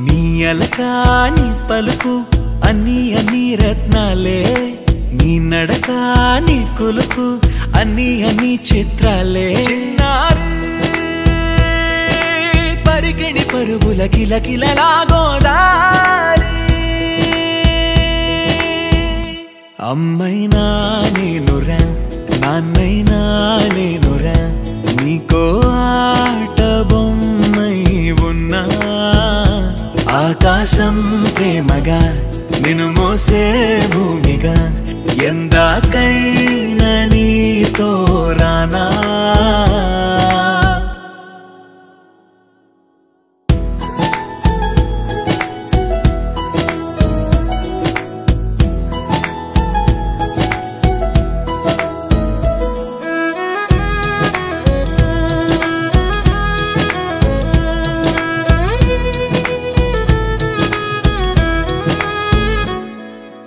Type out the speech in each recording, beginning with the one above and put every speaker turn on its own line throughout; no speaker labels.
నీ అలకాని పలుకు అన్ని అన్ని రత్నాలే నీ నడక నీ కొలుకు అన్ని అన్ని చిత్రాలే పరికిణి పరుగుల కిలకిలలా గోదారి అమ్మైనా నేనురా నాన్నైనా నేనురా నీకో ఆట బొమ్మై ఉన్నా ఆకాశం ప్రేమగా నిన్ను మోసే భూమిగా ఎందాకైనా నీతో రానా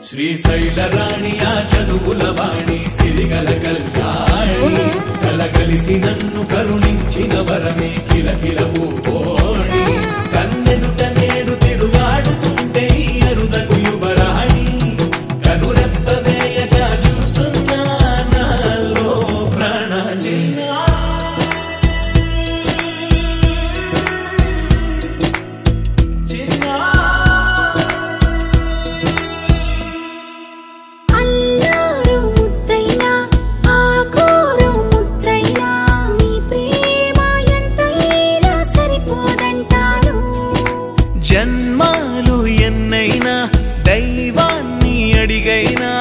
శ్రీశైల రాణి ఆ చదువుల వాణి సిరిగల కల్యాణి కలగలిసి నన్ను కరుణించిన వరమే కిలకిల పూకోణి కన్నెదుట నేడు తిరుగాడుతుంటే అరుదకు యువరాణి కనురెప్ప వేయగా చూస్తున్నా నాలో ప్రాణ
జన్మాలు ఎన్నైనా దైవాన్ని అడిగైనా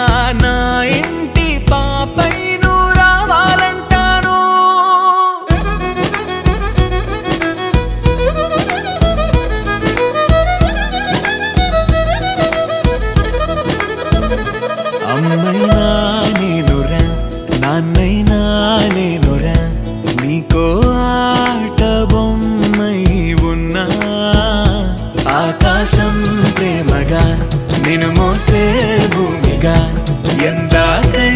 నా ఇంటి పాపై నువ్వు రావాలంటాను అమ్మైనా నేనురా నాన్నైనా నేనురా నీకో ఆట బొమ్మై ఉన్నా ఆకాశం ప్రేమగా నిన్ను మోసే భూమిగా ఎందాకై